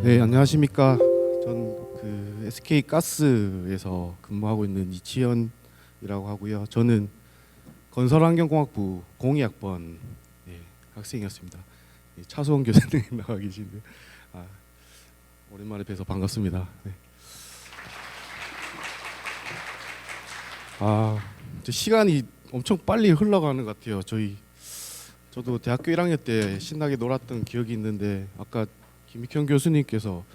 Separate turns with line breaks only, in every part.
네, 안녕하십니까. 전 그 SK 가스에서 근무하고 있는 이치현이라고 하고요. 저는 건설환경공학부 02학번 학생이었습니다. 차수원 교수님 나와 계신데 오랜만에 뵈서 반갑습니다. 네. 시간이 엄청 빨리 흘러가는 것 같아요. 저도 대학교 1학년 때 신나게 놀았던 기억이 있는데 아까 김익현 교수님께서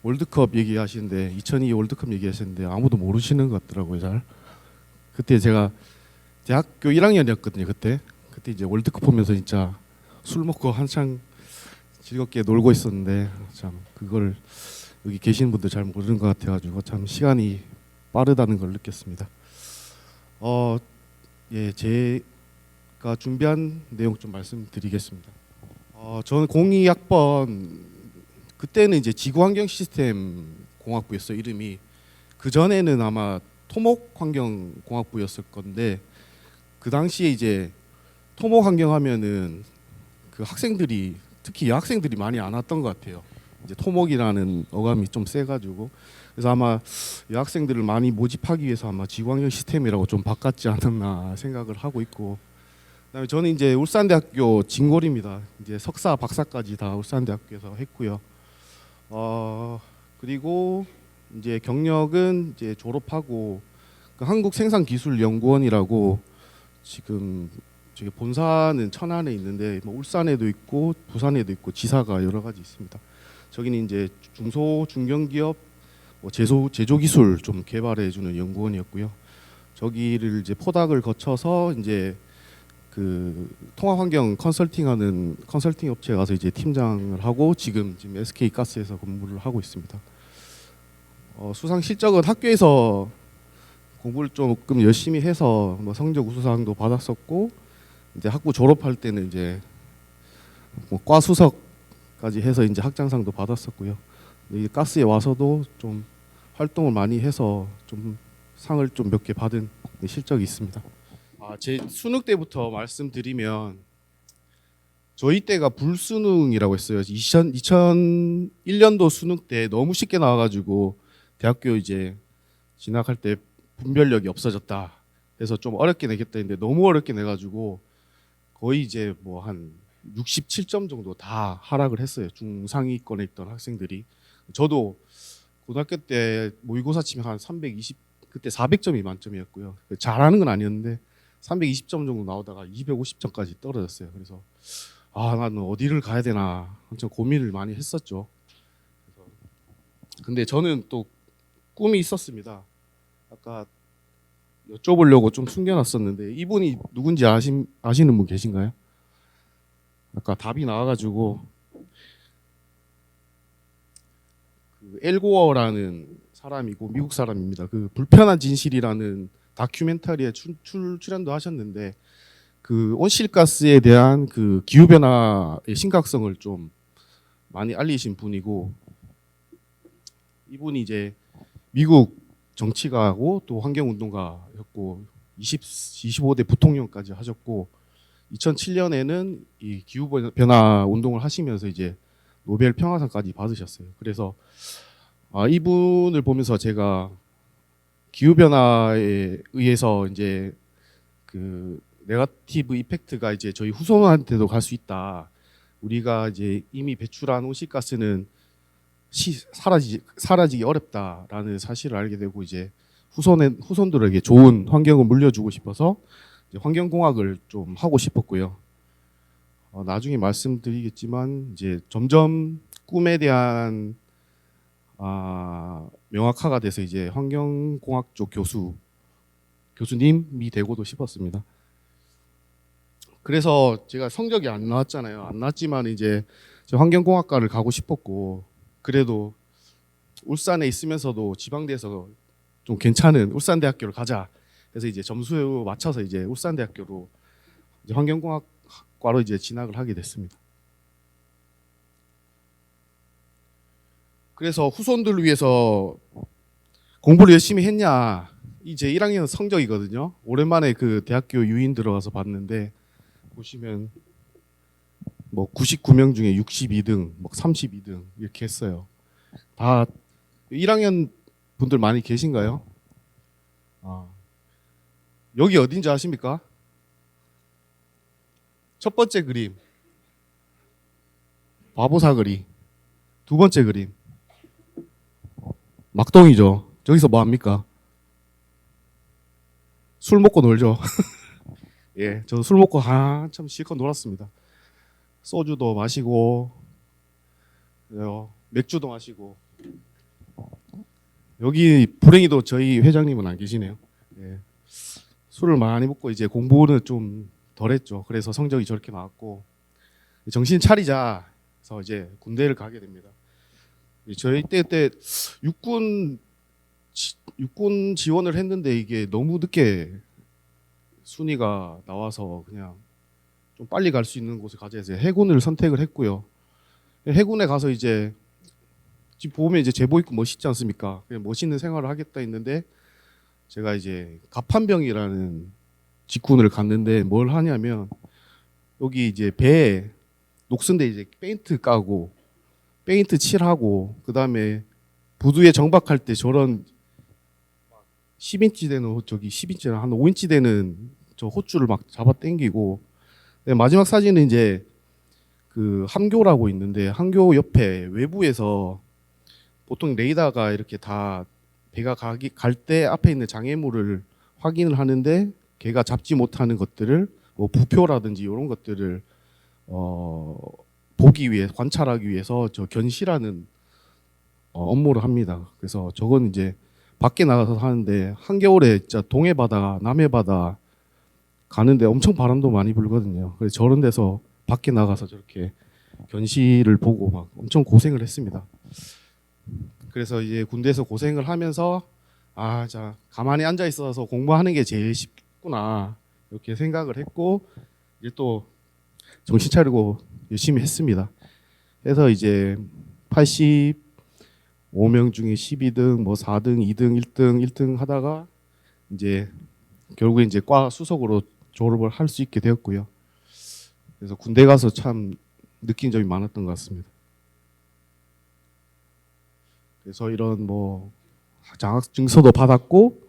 월드컵 얘기하시는데 2002 월드컵 얘기하시는데 아무도 모르시는 것 같더라고요. 잘. 그때 제가 대학교 1학년이었거든요. 그때 이제 월드컵 보면서 진짜 술 먹고 한창 즐겁게 놀고 있었는데 참 그걸 여기 계시는 분들 잘 모르는 것 같아가지고 참 시간이 빠르다는 걸 느꼈습니다. 제가 준비한 내용 좀 말씀드리겠습니다. 저는 02학번 그때는 이제 지구환경 시스템 공학부였어요. 이름이. 그 전에는 아마 토목환경공학부였을 건데 그 당시에 이제 토목환경 하면은 그 학생들이 특히 여학생들이 많이 안 왔던 것 같아요. 이제 토목이라는 어감이 좀 세가지고 그래서 아마 여학생들을 많이 모집하기 위해서 아마 지구환경 시스템이라고 좀 바꿨지 않았나 생각을 하고 있고, 그다음에 저는 이제 울산대학교 진골입니다. 이제 석사 박사까지 다 울산대학교에서 했고요. 그리고 이제 경력은 이제 졸업하고 그 한국생산기술연구원이라고 지금 저기 본사는 천안에 있는데 뭐 울산에도 있고 부산에도 있고 지사가 여러 가지 있습니다. 저기는 이제 중소 중견기업 뭐 제조기술 좀 개발해주는 연구원이었고요. 저기를 이제 포닥을 거쳐서 이제 그 통합환경 컨설팅하는 컨설팅 업체에 가서 이제 팀장을 하고 지금 SK 가스에서 근무를 하고 있습니다. 수상 실적은 학교에서 공부를 조금 열심히 해서 뭐 성적 우수상도 받았었고 이제 학부 졸업할 때는 이제 뭐 과 수석까지 해서 이제 학장상도 받았었고요. 이 가스에 와서도 좀 활동을 많이 해서 좀 상을 좀 몇 개 받은 실적이 있습니다. 제 수능 때부터 말씀드리면 저희 때가 불수능이라고 했어요. 2001년도 수능 때 너무 쉽게 나와가지고 대학교 이제 진학할 때 분별력이 없어졌다. 그래서 좀 어렵게 내겠다 했는데 너무 어렵게 내가지고 거의 이제 뭐 한 67점 정도 다 하락을 했어요. 중상위권에 있던 학생들이. 저도 고등학교 때 모의고사 치면 한 320, 그때 400점이 만점이었고요. 잘하는 건 아니었는데 320점 정도 나오다가 250점까지 떨어졌어요. 그래서 나는 어디를 가야 되나 엄청 고민을 많이 했었죠. 근데 저는 또 꿈이 있었습니다. 아까 여쭤보려고 좀 숨겨놨었는데 이분이 누군지 아시는 분 계신가요? 아까 답이 나와가지고 그 엘고어라는 사람이고 미국 사람입니다. 그 불편한 진실이라는 다큐멘터리에 출연도 하셨는데 그 온실가스에 대한 그 기후 변화의 심각성을 좀 많이 알리신 분이고, 이분이 이제 미국 정치가하고 또 환경운동가였고 25대 부통령까지 하셨고 2007년에는 이 기후 변화 운동을 하시면서 이제 노벨 평화상까지 받으셨어요. 그래서 이분을 보면서 제가 기후 변화에 의해서 이제 그 네거티브 이펙트가 이제 저희 후손한테도 갈 수 있다. 우리가 이제 이미 배출한 온실가스는 사라지기 어렵다라는 사실을 알게 되고 이제 후손들에게 좋은 환경을 물려주고 싶어서 이제 환경공학을 좀 하고 싶었고요. 나중에 말씀드리겠지만 이제 점점 꿈에 대한 명확화가 돼서 이제 환경공학 쪽 교수님이 되고도 싶었습니다. 그래서 제가 성적이 안 나왔잖아요. 안 나왔지만 이제 환경공학과를 가고 싶었고 그래도 울산에 있으면서도 지방대에서 좀 괜찮은 울산대학교를 가자. 그래서 이제 점수 맞춰서 이제 울산대학교로 이제 환경공학과로 이제 진학을 하게 됐습니다. 그래서 후손들을 위해서 공부를 열심히 했냐? 이제 1학년 성적이거든요. 오랜만에 그 대학교 유인 들어가서 봤는데 보시면 뭐 99명 중에 62등, 뭐 32등 이렇게 했어요. 다 1학년 분들 많이 계신가요? 아, 여기 어딘지 아십니까? 첫 번째 그림 바보사거리, 두 번째 그림 막동이죠. 저기서 뭐 합니까? 술 먹고 놀죠. 예, 저 술 먹고 한참 실컷 놀았습니다. 소주도 마시고 맥주도 마시고. 여기 불행히도 저희 회장님은 안 계시네요. 예, 술을 많이 먹고 이제 공부는 좀 덜했죠. 그래서 성적이 저렇게 나왔고 정신 차리자 해서 이제 군대를 가게 됩니다. 저희 때 육군 육군 지원을 했는데 이게 너무 늦게 순위가 나와서 그냥 좀 빨리 갈 수 있는 곳을 가자 해서 해군을 선택을 했고요. 해군에 가서 이제 지금 보면 이제 제복 입고 멋있지 않습니까? 그냥 멋있는 생활을 하겠다 했는데 제가 이제 갑판병이라는 직군을 갔는데 뭘 하냐면 여기 이제 배에 녹슨데 이제 페인트 까고 페인트 칠하고 그다음에 부두에 정박할 때 저런 10인치 되는 저기 10인치나 한 5인치 되는 저 호줄을 막 잡아 당기고 마지막 사진은 이제 그 함교라고 있는데 함교 옆에 외부에서 보통 레이더가 이렇게 다 배가 갈 때 앞에 있는 장애물을 확인을 하는데 걔가 잡지 못하는 것들을 뭐 부표라든지 이런 것들을 보기 위해 관찰하기 위해서 저 견시라는 업무를 합니다. 그래서 저건 이제 밖에 나가서 하는데 한겨울에 진짜 동해 바다, 남해 바다 가는데 엄청 바람도 많이 불거든요. 그래서 저런 데서 밖에 나가서 저렇게 견시를 보고 막 엄청 고생을 했습니다. 그래서 이제 군대에서 고생을 하면서 자 가만히 앉아 있어서 공부하는 게 제일 쉽구나 이렇게 생각을 했고 이제 또 정신 차리고 열심히 했습니다. 그래서 이제 85명 중에 12등, 뭐 4등, 2등, 1등, 1등 하다가 이제 결국에 이제 과 수석으로 졸업을 할 수 있게 되었고요. 그래서 군대 가서 참 느낀 점이 많았던 것 같습니다. 그래서 이런 뭐 장학증서도 받았고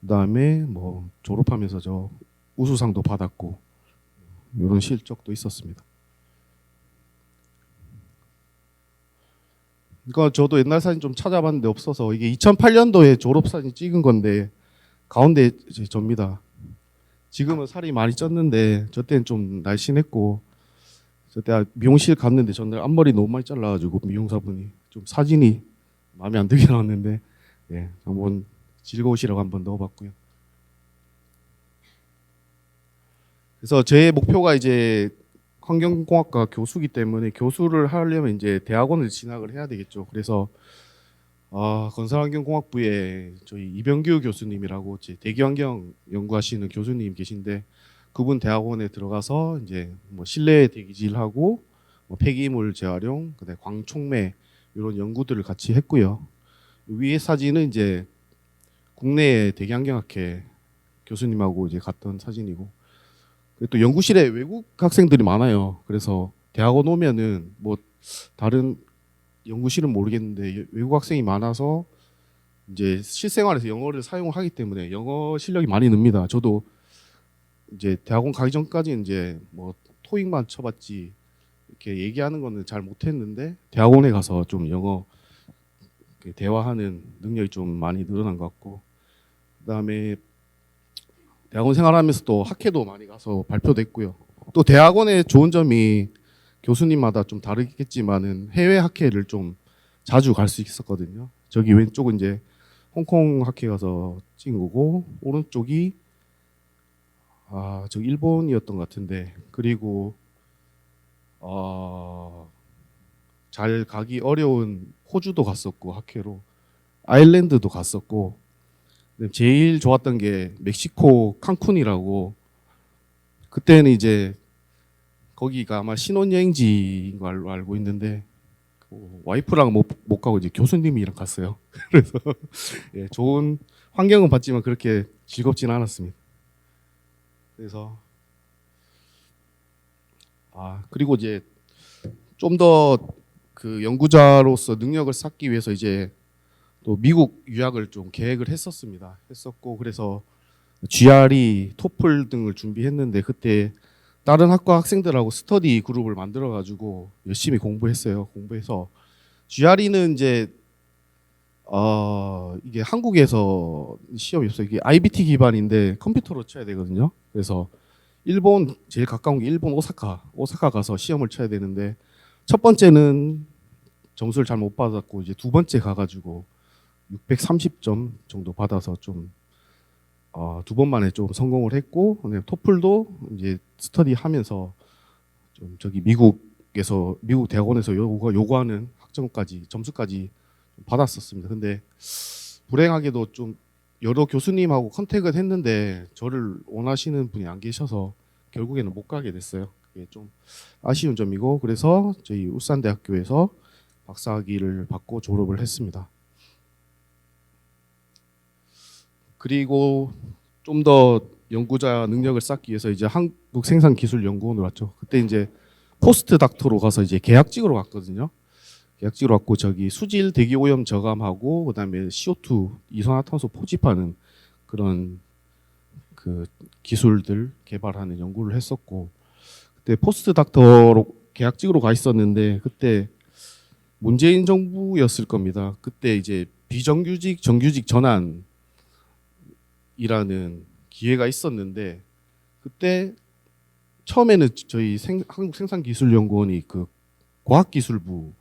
그다음에 뭐 졸업하면서 저 우수상도 받았고 이런 실적도 있었습니다. 그러니까 저도 옛날 사진 좀 찾아봤는데 없어서 이게 2008년도에 졸업 사진 찍은 건데 가운데 이제 접니다. 지금은 살이 많이 쪘는데 저 때는 좀 날씬했고 저 때 미용실 갔는데 저는 앞머리 너무 많이 잘라가지고 미용사분이 좀 사진이 마음에 안 들게 나왔는데 예, 한번 즐거우시라고 한번 넣어봤고요. 그래서 제 목표가 이제 환경공학과 교수기 때문에 교수를 하려면 이제 대학원을 진학을 해야 되겠죠. 그래서 건설환경공학부에 저희 이병규 교수님이라고 대기환경 연구하시는 교수님 계신데 그분 대학원에 들어가서 이제 뭐 실내 대기질하고 뭐 폐기물 재활용, 그다음에 광촉매 이런 연구들을 같이 했고요. 위에 사진은 이제 국내 대기환경학회 교수님하고 이제 갔던 사진이고 또 연구실에 외국 학생들이 많아요. 그래서 대학원 오면은 뭐 다른 연구실은 모르겠는데 외국 학생이 많아서 이제 실생활에서 영어를 사용하기 때문에 영어 실력이 많이 늡니다. 저도 이제 대학원 가기 전까지 이제 뭐 토익만 쳐봤지 이렇게 얘기하는 거는 잘 못했는데 대학원에 가서 좀 영어 대화하는 능력이 좀 많이 늘어난 것 같고 그다음에 대학원 생활하면서 또 학회도 많이 가서 발표도 했고요. 또 대학원의 좋은 점이 교수님마다 좀 다르겠지만은 해외 학회를 좀 자주 갈 수 있었거든요. 저기 왼쪽은 이제 홍콩 학회 가서 찍은 거고 오른쪽이 저 일본이었던 것 같은데 그리고 잘 가기 어려운 호주도 갔었고 학회로 아일랜드도 갔었고 제일 좋았던 게 멕시코 칸쿤이라고 그때는 이제 거기가 아마 신혼여행지인 걸로 알고 있는데 와이프랑 못 가고 이제 교수님이랑 갔어요. 그래서 예, 좋은 환경은 봤지만 그렇게 즐겁지는 않았습니다. 그래서 그리고 이제 좀 더 그 연구자로서 능력을 쌓기 위해서 이제 또 미국 유학을 좀 계획을 했었고 그래서 GRE, 토플 등을 준비했는데 그때 다른 학과 학생들하고 스터디 그룹을 만들어 가지고 열심히 공부했어요. 공부해서 GRE는 이제 이게 한국에서 시험이 없어요. 이게 IBT 기반인데 컴퓨터로 쳐야 되거든요. 그래서 일본 제일 가까운 게 일본 오사카 가서 시험을 쳐야 되는데 첫 번째는 점수를 잘 못 받았고 이제 두 번째 가가지고 630점 정도 받아서 좀 두 번 만에 좀 성공을 했고 토플도 이제 스터디하면서 좀 저기 미국 대학원에서 요구하는 학점까지 점수까지 받았었습니다. 근데 불행하게도 좀 여러 교수님하고 컨택을 했는데 저를 원하시는 분이 안 계셔서 결국에는 못 가게 됐어요. 그게 좀 아쉬운 점이고 그래서 저희 울산대학교에서 박사학위를 받고 졸업을 했습니다. 그리고 좀 더 연구자 능력을 쌓기 위해서 이제 한국생산기술연구원으로 왔죠. 그때 이제 포스트 닥터로 가서 이제 계약직으로 갔거든요. 계약직으로 왔고 저기 수질 대기 오염 저감하고 그다음에 CO2 이산화탄소 포집하는 그런 그 기술들 개발하는 연구를 했었고 그때 포스트 닥터로 계약직으로 가 있었는데 그때 문재인 정부였을 겁니다. 그때 이제 비정규직 정규직 전환이라는 기회가 있었는데 그때 처음에는 저희 한국생산기술연구원이 그 과학기술부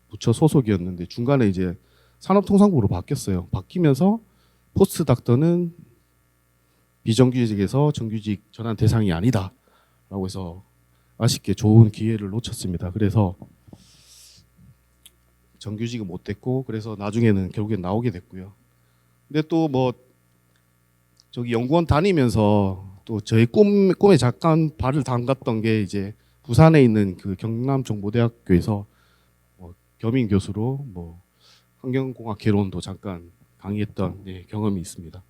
부처 소속이었는데 중간에 이제 산업통상부로 바뀌었어요. 바뀌면서 포스트 닥터는 비정규직에서 정규직 전환 대상이 아니다라고 해서 아쉽게 좋은 기회를 놓쳤습니다. 그래서 정규직은 못 됐고 그래서 나중에는 결국엔 나오게 됐고요. 근데 또 뭐 저기 연구원 다니면서 또 저희 꿈에 잠깐 발을 담갔던 게 이제 부산에 있는 그 경남정보대학교에서 뭐 겸임 교수로 뭐 환경공학 개론도 잠깐 강의했던 경험이 있습니다.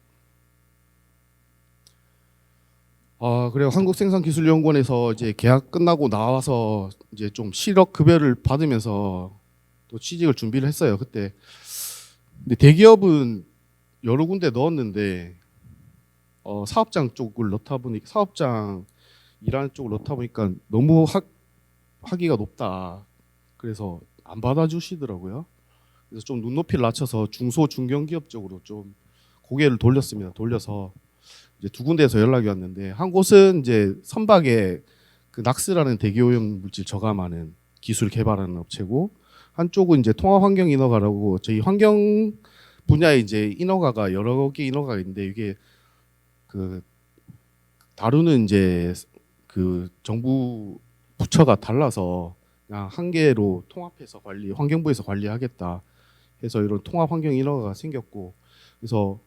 그래요. 한국생산기술연구원에서 이제 계약 끝나고 나와서 이제 좀 실업 급여를 받으면서 또 취직을 준비를 했어요. 그때. 근데 대기업은 여러 군데 넣었는데 사업장 쪽을 넣다 보니 사업장 일하는 쪽을 넣다 보니까 너무 학위가 높다. 그래서 안 받아주시더라고요. 그래서 좀 눈높이를 낮춰서 중소 중견기업 쪽으로 좀 고개를 돌렸습니다. 돌려서 이제 두 군데에서 연락이 왔는데 한 곳은 이제 선박에 그 낙스라는 대기오염 물질 저감하는 기술 개발하는 업체고 한쪽은 이제 통합환경인허가라고 저희 환경 분야에 이제 인허가가 여러 개 인허가가 있는데 이게 그 다루는 이제 그 정부 부처가 달라서 그냥 한 개로 통합해서 환경부에서 관리하겠다 해서 이런 통합환경인허가가 생겼고 그래서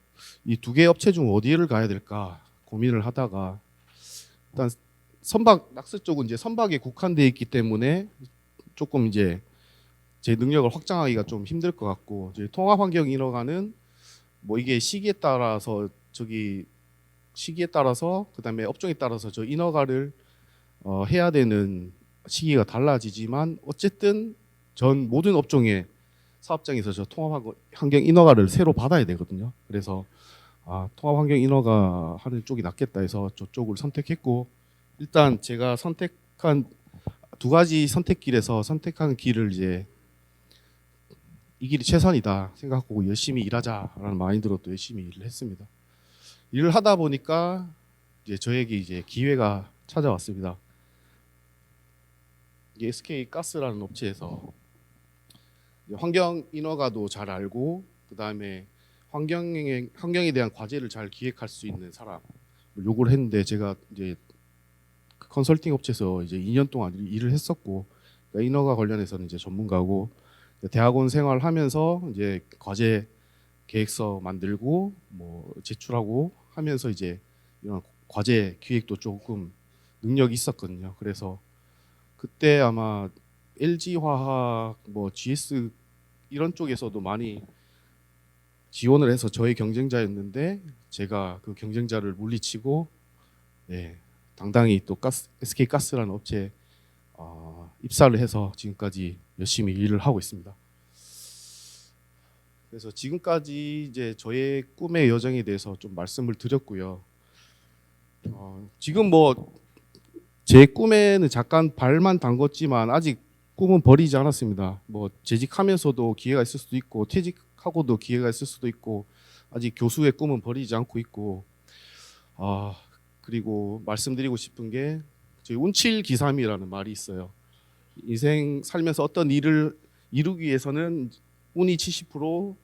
이 두 개 업체 중 어디를 가야 될까 고민을 하다가 일단 선박 낙스 쪽은 이제 선박에 국한돼 있기 때문에 조금 이제 제 능력을 확장하기가 좀 힘들 것 같고 이제 통합환경인허가는 뭐 이게 시기에 따라서 그다음에 업종에 따라서 저 인허가를 해야 되는 시기가 달라지지만 어쨌든 전 모든 업종의 사업장에서 저 통합환경 인허가를 새로 받아야 되거든요. 그래서 통합환경 인허가 하는 쪽이 낫겠다 해서 저쪽을 선택했고 일단 제가 선택한 두 가지 선택길에서 선택한 길을 이제 이 길이 최선이다 생각하고 열심히 일하자라는 마인드로 또 열심히 일을 했습니다. 일을 하다 보니까 이제 저에게 이제 기회가 찾아왔습니다. 이게 SK 가스라는 업체에서 환경 인허가도 잘 알고 그다음에 환경에 대한 과제를 잘 기획할 수 있는 사람 요구를 했는데 제가 이제 그 컨설팅 업체에서 이제 2년 동안 일을 했었고 그러니까 인허가 관련해서는 이제 전문가고 대학원 생활하면서 이제 과제 계획서 만들고 뭐 제출하고 하면서 이제 이런 과제 기획도 조금 능력이 있었거든요. 그래서 그때 아마 LG화학 뭐 GS 이런 쪽에서도 많이 지원을 해서 저의 경쟁자였는데 제가 그 경쟁자를 물리치고 당당히 또 SK 가스라는 업체에 입사를 해서 지금까지 열심히 일을 하고 있습니다. 그래서 지금까지 이제 저의 꿈의 여정에 대해서 좀 말씀을 드렸고요. 지금 뭐 제 꿈에는 잠깐 발만 담궜지만 아직 꿈은 버리지 않았습니다. 뭐 재직하면서도 기회가 있을 수도 있고 퇴직하고도 기회가 있을 수도 있고 아직 교수의 꿈은 버리지 않고 있고 그리고 말씀드리고 싶은 게 저희 운칠기삼이라는 말이 있어요. 인생 살면서 어떤 일을 이루기 위해서는 운이 70%,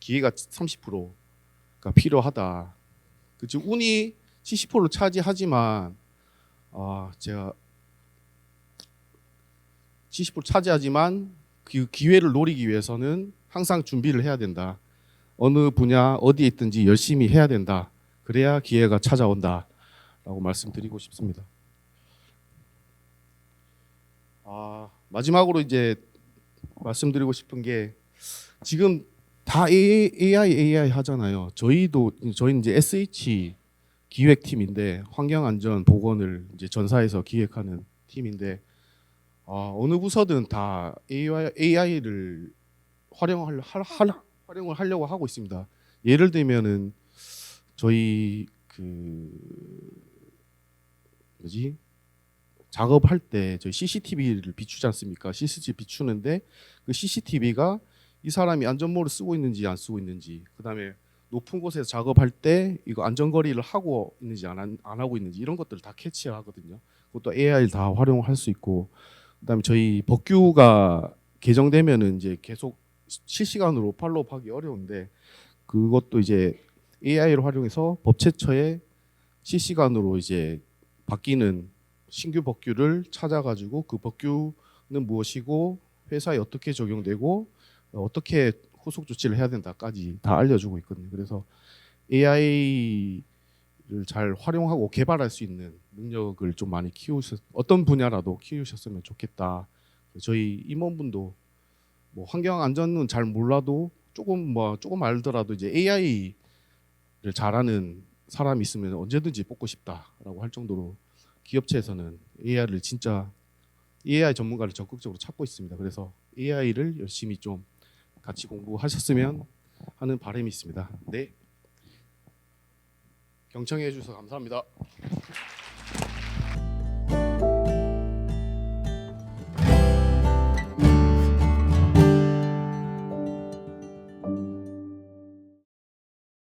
기회가 30%가 필요하다. 그치 운이 70%를 차지하지만 제가 70% 차지하지만 그 기회를 노리기 위해서는 항상 준비를 해야 된다. 어느 분야 어디에 있든지 열심히 해야 된다. 그래야 기회가 찾아온다라고 말씀드리고 싶습니다. 마지막으로 이제 말씀드리고 싶은 게 지금 다 AI 하잖아요. 저희는 이제 SH 기획팀인데 환경안전보건을 이제 전사에서 기획하는 팀인데 어느 부서든 다 AI를 활용을 하려고 하고 있습니다. 예를 들면은 저희 작업할 때 저희 CCTV를 비추지 않습니까? CCTV 비추는데 그 CCTV가 이 사람이 안전모를 쓰고 있는지 안 쓰고 있는지, 그다음에 높은 곳에서 작업할 때 이거 안전거리를 하고 있는지 안 하고 있는지 이런 것들을 다 캐치하거든요. 그것도 AI를 다 활용할 수 있고, 그다음에 저희 법규가 개정되면은 이제 계속 실시간으로 팔로우하기 어려운데 그것도 이제 AI를 활용해서 법제처에 실시간으로 이제 바뀌는 신규 법규를 찾아가지고 그 법규는 무엇이고 회사에 어떻게 적용되고 어떻게 후속 조치를 해야 된다까지 다 알려주고 있거든요. 그래서 AI를 잘 활용하고 개발할 수 있는 능력을 좀 많이 어떤 분야라도 키우셨으면 좋겠다. 저희 임원분도 뭐 환경 안전은 잘 몰라도 조금 알더라도 이제 AI를 잘하는 사람이 있으면 언제든지 뽑고 싶다라고 할 정도로 기업체에서는 AI 전문가를 적극적으로 찾고 있습니다. 그래서 AI를 열심히 좀 같이 공부하셨으면 하는 바람이 있습니다. 네, 경청해 주셔서 감사합니다.